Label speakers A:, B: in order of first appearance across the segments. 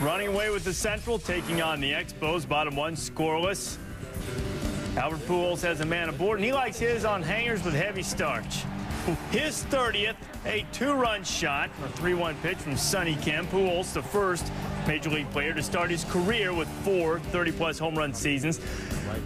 A: running away with the Central, taking on the Expos. Bottom one, scoreless. Albert Pujols has a man aboard, and he likes his on hangers with heavy starch. His 30th, a 2-run shot, a 3-1 pitch from Sonny Kim. Pujols, the first Major League player to start his career with 4 30-plus home run seasons.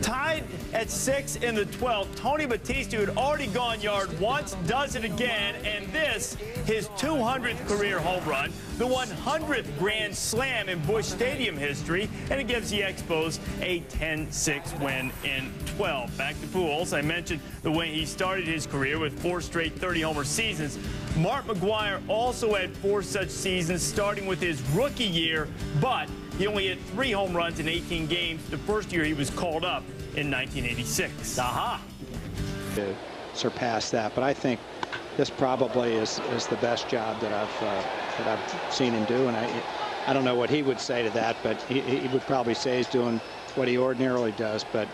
A: Tied at 6 in the 12th, Tony Batista, who had already gone yard once, does it again, and this, his 200th career home run, the 100th Grand Slam in Busch Stadium history, and it gives the Expos a 10-6 win in 12. Back to Pujols. I mentioned the way he started his career with 4 straight 30-homer seasons. Mark McGwire also had 4 such seasons, starting with his rookie year, but he only had 3 home runs in 18 games the first year he was called up in 1986. Aha!
B: To surpass that, but I think this probably is the best job that I've seen him do, and I don't know what he would say to that, but he would probably say he's doing what he ordinarily does, but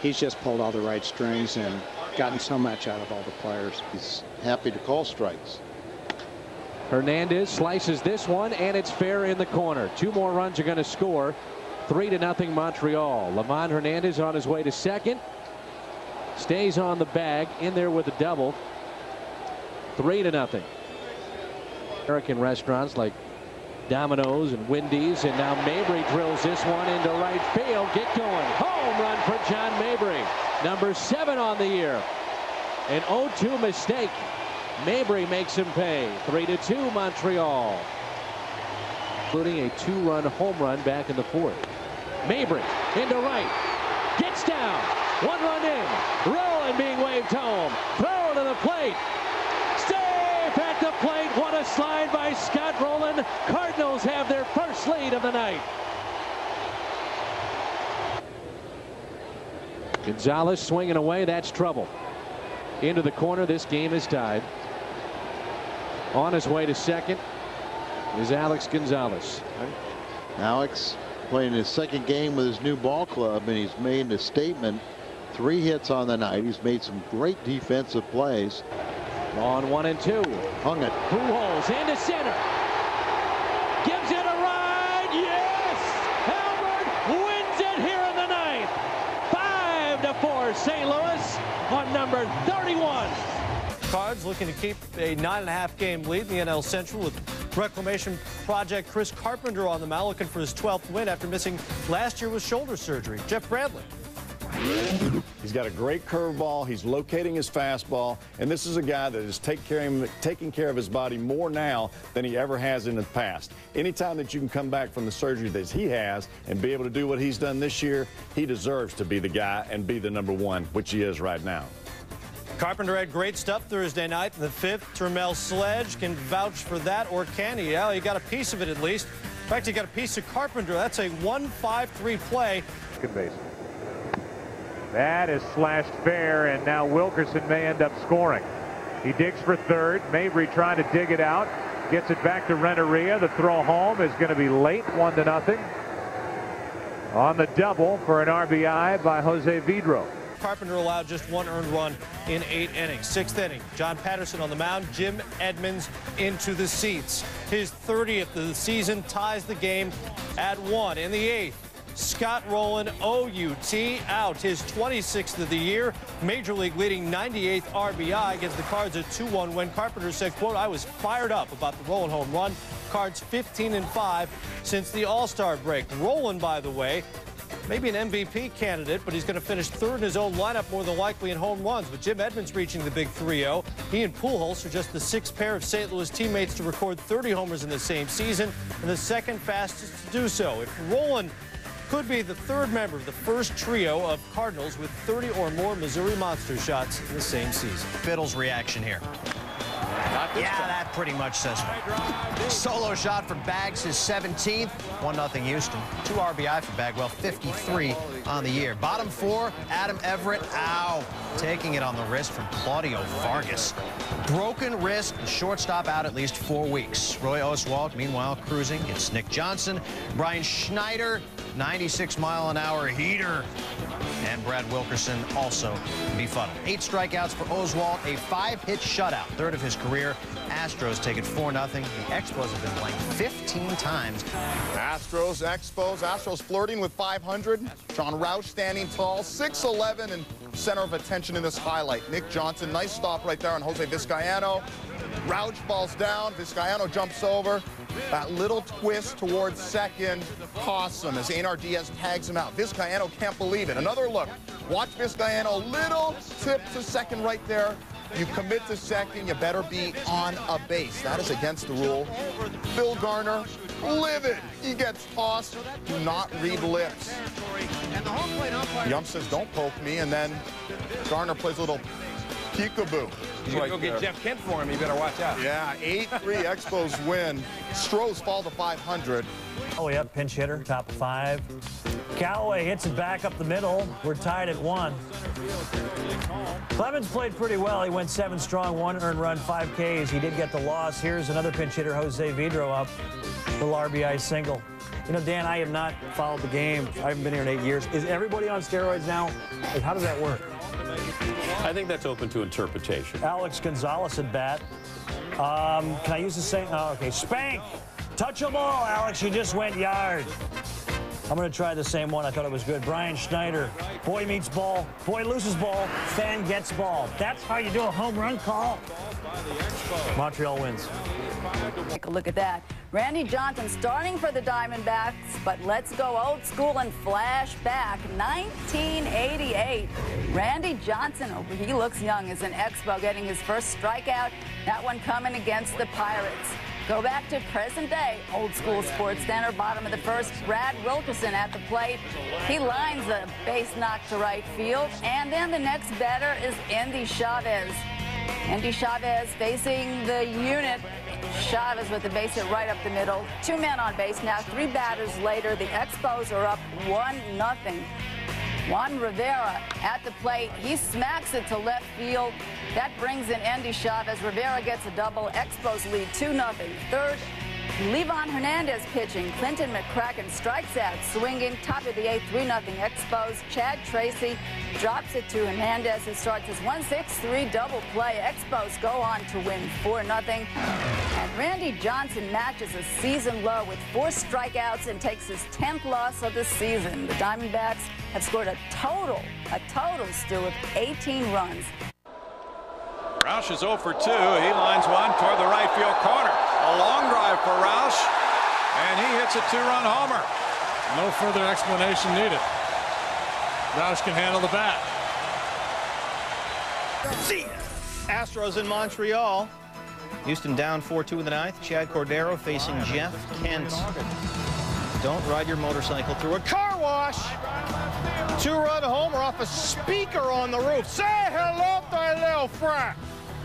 B: he's just pulled all the right strings and gotten so much out of all the players.
C: He's happy to call strikes.
D: Hernandez slices this one, and it's fair in the corner. 2 more runs are going to score. 3-0 Montreal. Lavon Hernandez on his way to second. Stays on the bag, in there with a double. 3-0. American restaurants like Domino's and Wendy's, and now Mabry drills this one into right field. Get going. Home run for John Mabry. Number 7 on the year. An 0-2 mistake. Mabry makes him pay. 3-2 Montreal. Including a 2-run home run back in the 4th. Mabry into right. Gets down. 1 run in. Rolling being waved home. Throw to the plate. Safe at the plate. What a slide by Scott Rowland. Cardinals have their first lead of the night. Gonzalez swinging away. That's trouble. Into the corner. This game is tied. On his way to second is Alex Gonzalez.
C: Alex playing his 2nd game with his new ball club, and he's made a statement. 3 hits on the night. He's made some great defensive plays.
D: On 1 and 2.
C: Hung it.
D: Pujols into center. Gives it a ride. Yes! Albert wins it here in the ninth. 5-4 St. Louis on number 31.
E: Cards looking to keep a 9.5 game lead in the NL Central with Reclamation Project Chris Carpenter on the mound, looking for his 12th win after missing last year with shoulder surgery. Jeff Bradley.
F: He's got a great curveball. He's locating his fastball, and this is a guy that is taking care of his body more now than he ever has in the past. Anytime that you can come back from the surgery that he has and be able to do what he's done this year, he deserves to be the guy and be the number 1, which he is right now.
E: Carpenter had great stuff Thursday night in the 5th. Termel Sledge can vouch for that, or can he? Yeah, he got a piece of it at least. In fact, he got a piece of Carpenter. That's a 1-5-3 play.
G: Second base. That is slashed fair, and now Wilkerson may end up scoring. He digs for third. Mabry trying to dig it out. Gets it back to Renteria. The throw home is going to be late, 1-0. On the double for an RBI by Jose Vidro.
E: Carpenter allowed just 1 earned run in 8 innings. 6th inning, John Patterson on the mound. Jim Edmonds into the seats. His 30th of the season, ties the game at 1. In the 8th, Scott Rowland, OUT, out. His 26th of the year. Major League leading 98th RBI gives the Cards a 2-1 win. Carpenter said, quote, "I was fired up about the Rowland home run." Cards 15-5 since the All-Star break. Rowland, by the way, maybe an MVP candidate, but he's going to finish 3rd in his own lineup more than likely in home runs. With Jim Edmonds reaching the big 3-0, he and Pujols are just the 6th pair of St. Louis teammates to record 30 homers in the same season, and the 2nd fastest to do so. If Rowland could be the 3rd member of the first trio of Cardinals with 30 or more Missouri Monster shots in the same season.
H: Biddle's reaction here. Yeah, that pretty much says it. Solo shot for Bags, his 17th. 1-0 Houston. 2 RBI for Bagwell, 53 on the year. Bottom 4, Adam Everett, ow. Taking it on the wrist from Claudio Vargas. Broken wrist, the shortstop out at least 4 weeks. Roy Oswalt, meanwhile, cruising. It's Nick Johnson. Brian Schneider 96-mile-an-hour heater. And Brad Wilkerson also befuddled. 8 strikeouts for Oswalt, a 5-hit shutout, third of his career. Astros take it 4-0. The Expos have been playing 15 times.
I: Astros, Astros flirting with 500. John Roush standing tall, 6'11", and center of attention in this highlight. Nick Johnson, nice stop right there on Jose Vizcaino. Roush falls down, Vizcaino jumps over. That little twist towards second costs him as Einar Diaz tags him out. Vizcaino can't believe it. Another look. Watch Vizcaino, little tip to second right there. You commit to second, you better be on a base. That is against the rule. Phil Garner, livid. He gets tossed. Do not read lips. Yump says, don't poke me, and then Garner plays a little peekaboo.
J: He's going to go get Jeff Kent for him. You better watch out.
I: Yeah, 8-3 Expos win. Stros fall to 500.
K: Oh, yep, pinch hitter, top of 5. Callaway hits it back up the middle. We're tied at 1. Clemens played pretty well. He went 7 strong, 1 earned run, 5 Ks. He did get the loss. Here's another pinch hitter, Jose Vidro, up. Little RBI single. You know, Dan, I have not followed the game. I haven't been here in 8 years. Is everybody on steroids now? Like, how does that work?
L: I think that's open to interpretation.
K: Alex Gonzalez at bat. Can I use the same? Oh, okay. Spank. Touch 'em all, Alex. You just went yard. I'm going to try the same one. I thought it was good. Brian Schneider. Boy meets ball. Boy loses ball. Fan gets ball. That's how you do a home run call. Montreal wins.
M: Take a look at that. Randy Johnson starting for the Diamondbacks, but let's go old school and flash back. 1988. Randy Johnson, oh, he looks young as an Expo, getting his first strikeout. That one coming against the Pirates. Go back to present day, old school Sports Center, bottom of the first. Brad Wilkerson at the plate. He lines a base knock to right field, and then the next batter is Andy Chavez. Andy Chavez facing the unit. Chavez with the base hit right up the middle. 2 men on base now. 3 batters later, the Expos are up 1-0. Juan Rivera at the plate. He smacks it to left field. That brings in Andy Chavez. Rivera gets a double. Expos lead 2-0. Third, Levon Hernandez pitching. Clinton McCracken strikes out, swinging. Top of the 8th, 3-0 Expos. Chad Tracy drops it to Hernandez, who starts his 1-6-3 double play. Expos go on to win 4-0. And Randy Johnson matches a season low with 4 strikeouts and takes his 10th loss of the season. The Diamondbacks have scored a total, Stu, of 18 runs.
L: Roush is 0 for 2. He lines one toward the right field corner. A long drive for Roush, and he hits a 2-run homer.
E: No further explanation needed. Roush can handle the bat.
H: Astros in Montreal. Houston down 4-2 in the 9th. Chad Cordero facing Jeff Kent. Don't ride your motorcycle through a car wash. 2-run homer off a speaker on the roof. Say hello to a little friend.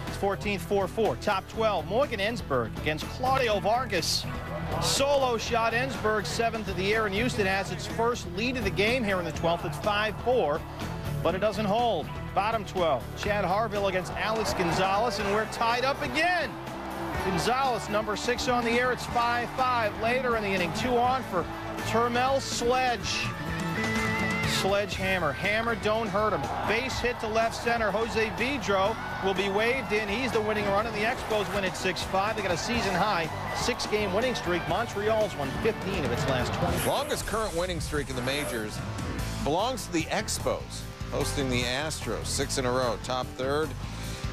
H: It's 14th, 4-4. Top 12. Morgan Ensberg against Claudio Vargas. Solo shot. Ensberg 7th of the year, and Houston has its first lead of the game here in the 12th. It's 5-4, but it doesn't hold. Bottom 12. Chad Harville against Alex Gonzalez, and we're tied up again. Gonzalez, number 6 on the air. It's 5-5. Later in the inning, 2 on for Termel Sledgehammer. Hammer, don't hurt him. Base hit to left center. Jose Vidro will be waved in. He's the winning run, and the Expos win at 6-5. They got a season-high 6-game winning streak. Montreal's won 15 of its last 20.
N: Longest current winning streak in the majors belongs to the Expos, hosting the Astros 6 in a row. Top third,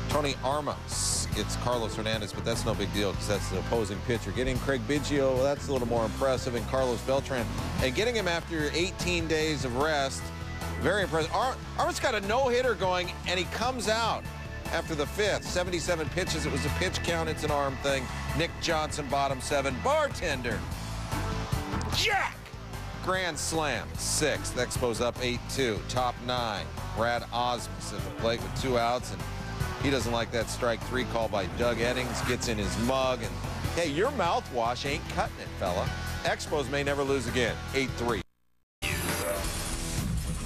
N: Tony Armas gets Carlos Hernandez, but that's no big deal because that's the opposing pitcher. Getting Craig Biggio, well, that's a little more impressive, and Carlos Beltran. And getting him after 18 days of rest, very impressive. Armas got a no-hitter going, and he comes out after the 5th. 77 pitches. It was a pitch count. It's an arm thing. Nick Johnson, bottom 7. Bartender. Jack! Grand slam, 6th. Expos up 8-2. Top 9. Brad Osmus at the plate with 2 outs, and he doesn't like that strike 3 call by Doug Eddings. Gets in his mug, and hey, your mouthwash ain't cutting it, fella. Expos may never lose again. 8-3.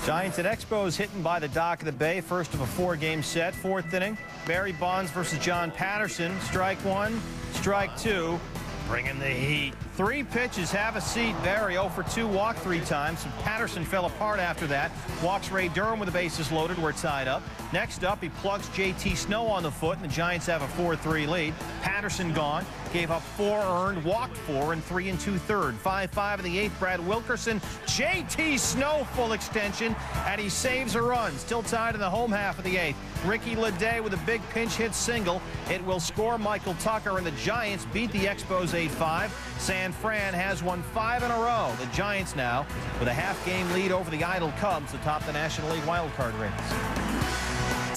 H: Giants and Expos hitting by the dock of the bay. First of a 4-game set. 4th inning. Barry Bonds versus John Patterson. Strike 1, strike 2. Bringing the heat.
E: 3 pitches, have a seat. Barry 0 for 2, walked 3 times. Patterson fell apart after that. Walks Ray Durham with the bases loaded. We're tied up. Next up, he plugs J.T. Snow on the foot, and the Giants have a 4-3 lead. Patterson gone. Gave up 4 earned, walked 4, and 3 2/3. 5-5 in the 8th. Brad Wilkerson. J.T. Snow full extension, and he saves a run. Still tied in the home half of the 8th. Ricky Leday with a big pinch hit single. It will score Michael Tucker, and the Giants beat the Expos 8-5. San Fran has won 5 in a row. The Giants now with a half-game lead over the idle Cubs atop the National League wildcard race.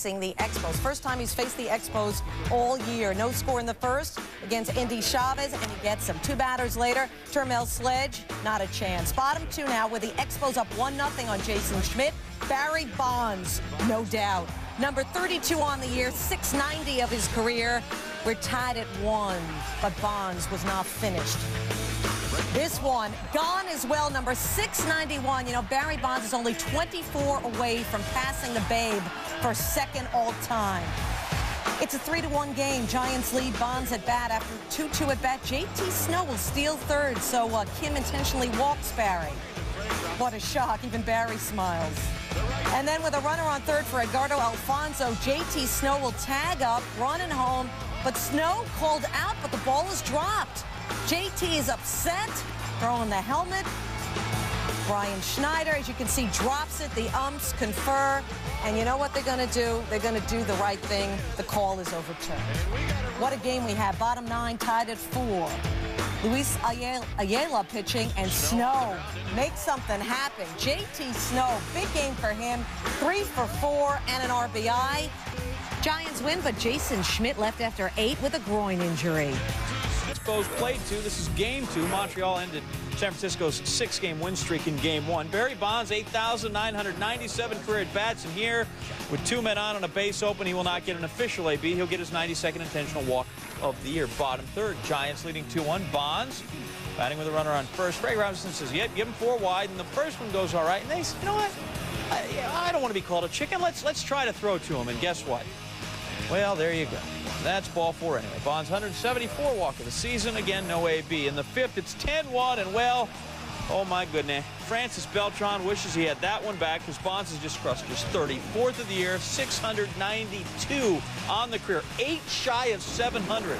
O: The Expos. First time he's faced the Expos all year. No score in the first against Indy Chavez, and he gets him. 2 batters later, Termel Sledge, not a chance. Bottom 2 now with the Expos up 1-0 on Jason Schmidt. Barry Bonds, no doubt. Number 32 on the year, 690 of his career. We're tied at 1, but Bonds was not finished. This one gone as well, number 691. You know, Barry Bonds is only 24 away from passing the Babe for second all-time. It's a 3-1 game. Giants lead. Bonds at bat after 2-2 at bat. J.T. Snow will steal third, so Kim intentionally walks Barry. What a shock. Even Barry smiles. And then with a runner on third for Edgardo Alfonso, J.T. Snow will tag up, running home, but Snow called out, but the ball is dropped. J.T. is upset, throwing the helmet. Brian Schneider, as you can see, drops it. The umps confer. And you know what they're going to do? They're going to do the right thing. The call is overturned. What a game we have. Bottom 9 tied at 4. Luis Ayala pitching, and Snow makes something happen. J.T. Snow, big game for him. 3 for 4 and an RBI. Giants win, but Jason Schmidt left after 8 with a groin injury.
L: Expos played 2. This is game 2. Montreal ended San Francisco's 6-game win streak in game 1. Barry Bonds, 8,997 career at-bats, and here, with 2 men on a base open, he will not get an official AB. He'll get his 92nd intentional walk of the year. Bottom 3rd, Giants leading 2-1. Bonds batting with a runner on first. Ray Robinson says, "Yep, give him 4 wide," and the first one goes all right. And they said, "You know what? I don't want to be called a chicken. Let's try to throw to him." And guess what? Well, there you go. That's ball 4 anyway. Bonds 174 walk of the season. Again, no AB. In the 5th, it's 10-1, and well, oh my goodness. Francis Beltran wishes he had that one back because Bonds has just crushed his 34th of the year, 692 on the career, 8 shy of 700.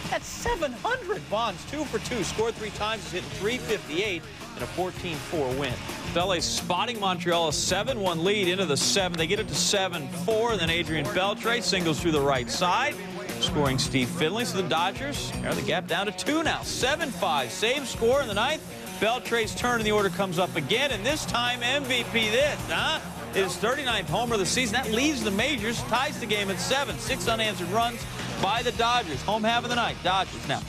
L: That's 700. Bonds 2 for 2, scored 3 times, he's hitting 358 in a 14-4 win. LA spotting Montreal a 7-1 lead into the 7th. They get it to 7-4, and then Adrian Beltre singles through the right side, scoring Steve Finley. So the Dodgers are the gap down to 2 now. 7-5, same score in the 9th. Beltre's turn in the order comes up again, and this time MVP this, huh? His 39th homer of the season. That leaves the majors, ties the game at 7. 6 unanswered runs by the Dodgers. Home half of the night, Dodgers now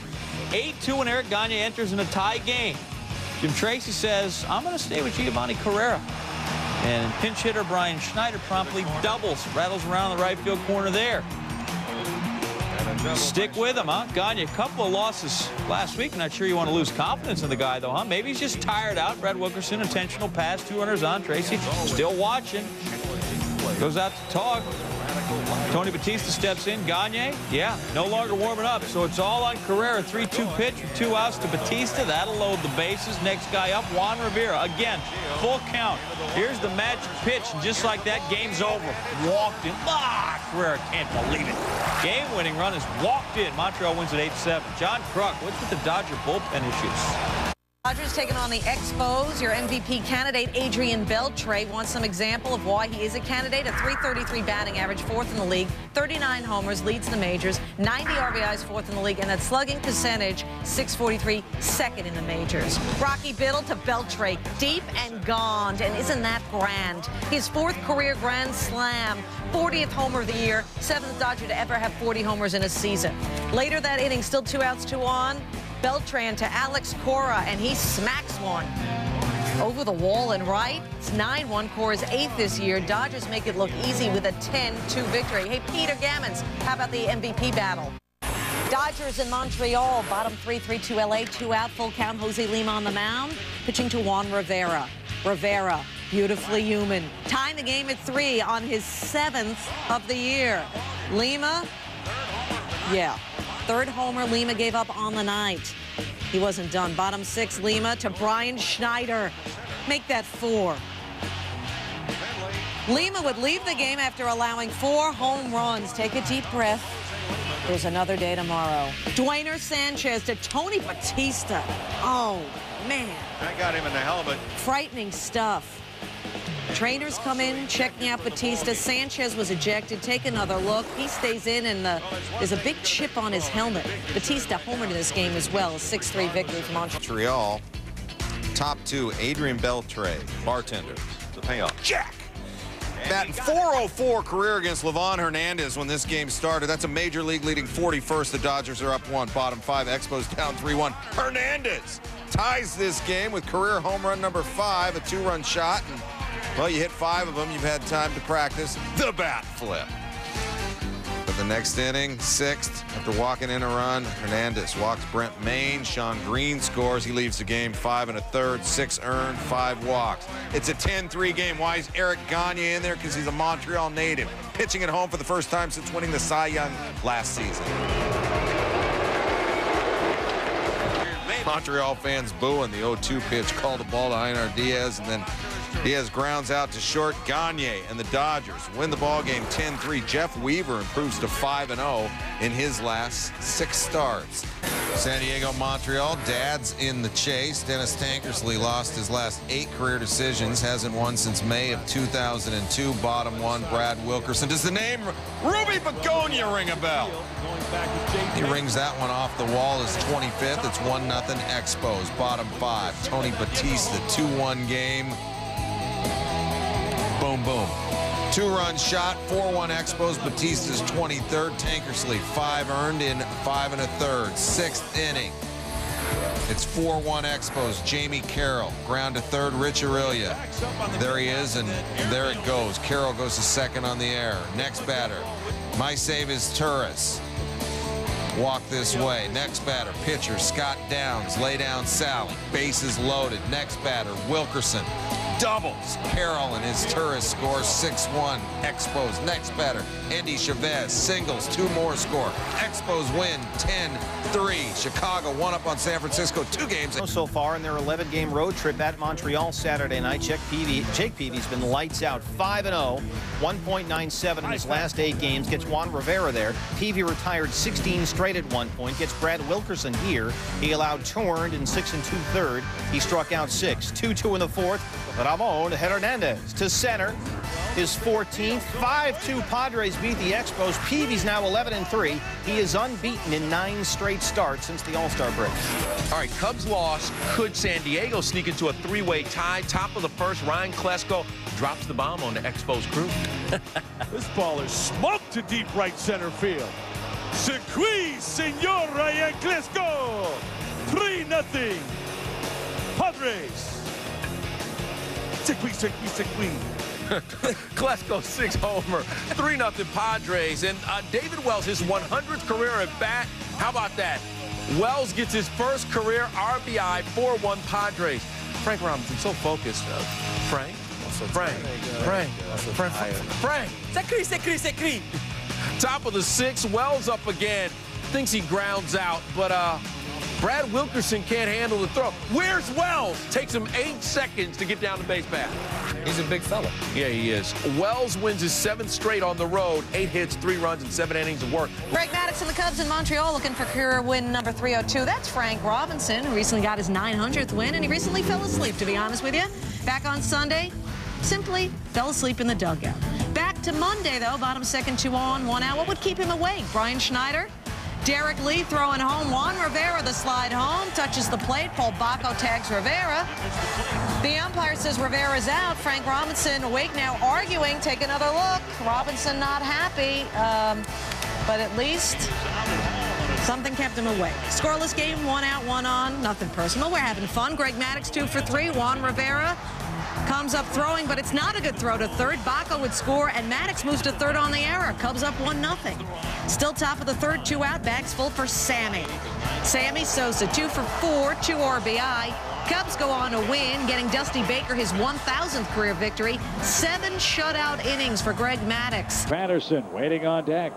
L: 8-2 when Eric Gagne enters in a tie game. Jim Tracy says, "I'm going to stay with Giovanni Carrera." And pinch hitter Brian Schneider promptly doubles, rattles around the right field corner there. Stick with him, huh? Gagne, a couple of losses last week. Not sure you want to lose confidence in the guy, though, huh? Maybe he's just tired out. Brad Wilkerson, intentional pass, 2 runners on. Tracy still watching. Goes out to talk. Tony Batista steps in. Gagne, yeah, no longer warming up, so it's all on Carrera. 3-2 pitch with 2 outs to Batista. That'll load the bases. Next guy up, Juan Rivera. Again, full count. Here's the magic pitch, and just like that, game's over. Walked in. Carrera can't believe it. Game-winning run is walked in. Montreal wins at 8-7. John Kruk, what's with the Dodger bullpen issues?
O: Dodgers taking on the Expos. Your MVP candidate, Adrian Beltre, wants some example of why he is a candidate. A .333 batting average, 4th in the league, 39 homers, leads the majors, 90 RBIs, 4th in the league, and that slugging percentage, .643, 2nd in the majors. Rocky Biddle to Beltre, deep and gone, and isn't that grand? His 4th career grand slam, 40th homer of the year, 7th Dodger to ever have 40 homers in a season. Later that inning, still 2 outs, 2 on. Beltran to Alex Cora, and he smacks one over the wall and right. It's 9-1. Cora's 8th this year. Dodgers make it look easy with a 10-2 victory. Hey, Peter Gammons, how about the MVP battle? Dodgers in Montreal, bottom 3, 3-2 LA, 2 out, full count. Jose Lima on the mound, pitching to Juan Rivera. Rivera, beautifully human, tying the game at 3 on his 7th of the year. Lima, yeah. third homer Lima gave up on the night. He wasn't done. Bottom 6, Lima to Brian Schneider. Make that 4. Lima would leave the game after allowing 4 home runs. Take a deep breath. There's another day tomorrow. Dwayner Sanchez to Tony Batista. Oh, man.
P: I got him in the helmet.
O: Frightening stuff. Trainers come in, checking out Batista. Sanchez was ejected. Take another look. He stays in, and there's a big chip on his helmet. Batista homered in this game as well. A 6-3 victory for
N: Montreal. Top 2, Adrian Beltre, bartender. The payoff. Jack! Batting .404 career against Livan Hernandez when this game started. That's a major league leading 41st. The Dodgers are up 1. Bottom 5, Expos down 3-1. Hernandez ties this game with career home run number 5, a 2-run shot. And, well, you hit 5 of them. You've had time to practice the bat flip. But the next inning, 6th, after walking in a run, Hernandez walks Brent Maine. Sean Green scores. He leaves the game 5 1/3, 6 earned, 5 walks. It's a 10-3 game. Why is Eric Gagne in there? Because he's a Montreal native, pitching at home for the first time since winning the Cy Young last season. Montreal fans booing the 0-2 pitch, called the ball to Einar Diaz, and then Diaz grounds out to short. Gagne and the Dodgers win the ball game 10-3. Jeff Weaver improves to 5-0 in his last 6 starts. San Diego, Montreal, dad's in the chase. Dennis Tankersley lost his last 8 career decisions, hasn't won since May of 2002. Bottom 1, Brad Wilkerson. Does the name Ruby Begonia ring a bell? He rings that one off the wall. His 25th. It's 1-0 Expos. Bottom 5, Tony Batista, 2-1 game. Boom, boom. 2-run shot, 4-1 Expos. Batista's 23rd. Tankersley, 5 earned in 5 1/3. 6th inning. It's 4-1 Expos. Jamie Carroll, ground to third. Rich Aurelia. There he is, and there it goes. Carroll goes to second on the air. Next batter, my save is Turris. Walk this way. Next batter, pitcher Scott Downs. Lay down Sally. Bases loaded. Next batter, Wilkerson. Doubles. Carroll and his Turris scores 6-1. Expos. Next batter, Andy Chavez. Singles. 2 more score. Expos win 10-3. Chicago 1 up on San Francisco. 2 games.
E: So far in their 11-game road trip at Montreal Saturday night, Jake Peavy's been lights out. 5-0. 1.97 in his last 8 games. Gets Juan Rivera there. Peavy retired 16 straight at one point. Gets Brad Wilkerson here. He allowed 2 earned in 6 2/3. He struck out 6. 2-2 in the 4th. Ramon Hernandez to center. His 14th. 5-2 Padres beat the Expos. Peavy's now 11-3. He is unbeaten in 9 straight starts since the All-Star break.
Q: All right, Cubs lost. Could San Diego sneak into a 3-way tie? Top of the first, Ryan Klesko drops the bomb on the Expos crew.
R: This ball is smoked to deep right center field. Squeeze, Senor Ryan Klesko. 3-0. Padres. Squeeze.
Q: Klesko 6 homer, 3-0 Padres, and David Wells, his 100th career at bat. How about that? Wells gets his first career RBI, 4-1 Padres. Frank Robinson, so focused. Frank. Secret. Top of the 6th, Wells up again. Thinks he grounds out, but Brad Wilkerson can't handle the throw. Where's Wells? Takes him 8 seconds to get down the base path.
J: He's a big fella.
Q: Yeah, he is. Wells wins his 7th straight on the road. 8 hits, 3 runs, and 7 innings of work.
O: Greg Maddux and the Cubs in Montreal looking for career win number 302. That's Frank Robinson, who recently got his 900th win, and he recently fell asleep, to be honest with you. Back on Sunday, simply fell asleep in the dugout. Back to Monday, though. Bottom 2nd, 2 on, 1 out. What would keep him awake? Brian Schneider? Derek Lee throwing home. Juan Rivera, the slide home, touches the plate. Paul Bacco tags Rivera. The umpire says Rivera's out. Frank Robinson awake now, arguing. Take another look. Robinson not happy, but at least something kept him awake. Scoreless game, 1 out, 1 on. Nothing personal. We're having fun. Greg Maddux 2 for 3. Juan Rivera comes up throwing, but it's not a good throw to third. Bacco would score, and Maddux moves to third on the error. Cubs up 1-0. Still top of the 3rd, 2 out. Bags full for Sammy. Sammy Sosa, 2 for 4, 2 RBI. Cubs go on to win, getting Dusty Baker his 1,000th career victory. 7 shutout innings for Greg Maddux.
D: Patterson waiting on deck.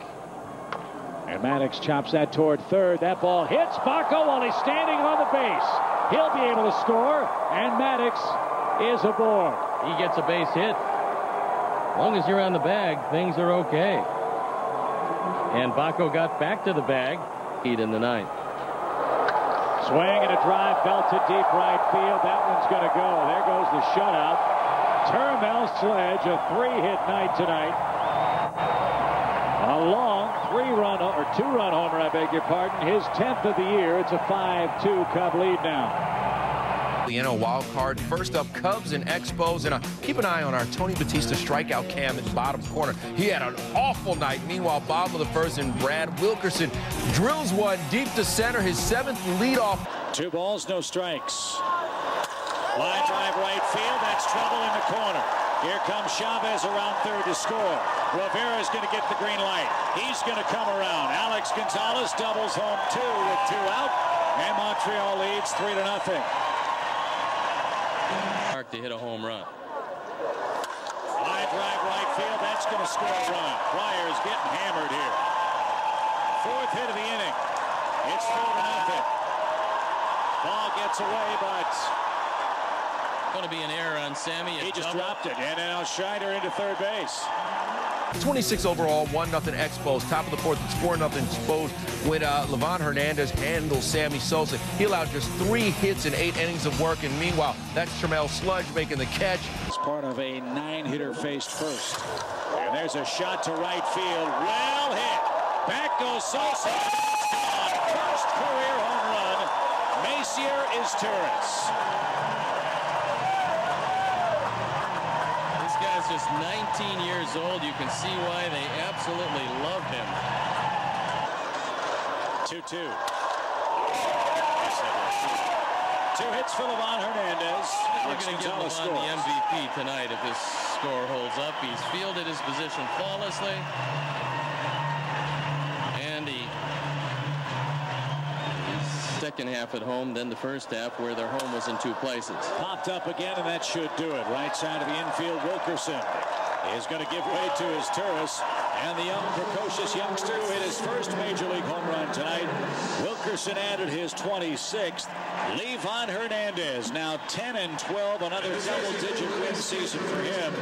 D: And Maddox chops that toward third. That ball hits Bacco while he's standing on the base. He'll be able to score, and Maddox is aboard.
P: He gets a base hit. As long as you're on the bag, things are okay. And Bacco got back to the bag. Heat in the ninth.
D: Swing and a drive belted deep right field. That one's going to go. There goes the shutout. Termel Sledge, a 3-hit night tonight. A long 2-run homer, I beg your pardon. His 10th of the year. It's a 5-2 Cub lead now.
Q: The NL wild card. First up, Cubs and Expos, and keep an eye on our Tony Batista strikeout cam in the bottom corner. He had an awful night. Meanwhile, bottom of the first, and Brad Wilkerson drills one deep to center, his 7th leadoff.
D: 2 balls, no strikes. Line drive right field. That's trouble in the corner. Here comes Chavez around third to score. Rivera's going to get the green light. He's going to come around. Alex Gonzalez doubles home 2 with 2 out, and Montreal leads 3-0.
P: To hit a home run.
D: Line drive right field. That's going to score a run. Pryor's getting hammered here. 4th hit of the inning. It's 4-0. Ball gets away, but
P: going to be an error on Sammy.
D: He just dropped it, and now Schneider into third base.
Q: 26 overall, 1-0 Expos. Top of the 4th, it's 4-0 Expos when Livan Hernandez handles Sammy Sosa. He allowed just 3 hits in 8 innings of work, and meanwhile, that's Termel Sledge making the catch.
D: It's part of a 9-hitter faced first. And there's a shot to right field. Well hit. Back goes Sosa. First career home run. Messier is Turris.
P: Just 19 years old. You can see why they absolutely love him.
D: 2-2. 2 hits for Livan Hernandez.
P: We're going to give Livan the MVP tonight if his score holds up. He's fielded his position flawlessly. And he second half at home, then the first half where their home was in 2 places.
D: Popped up again, and that should do it. Right side of the infield, Wilkerson is going to give way to his Turris, and the young, precocious youngster who hit his first Major League home run tonight. Wilkerson added his 26th. Livan Hernandez now 10-12, another double-digit win season for him.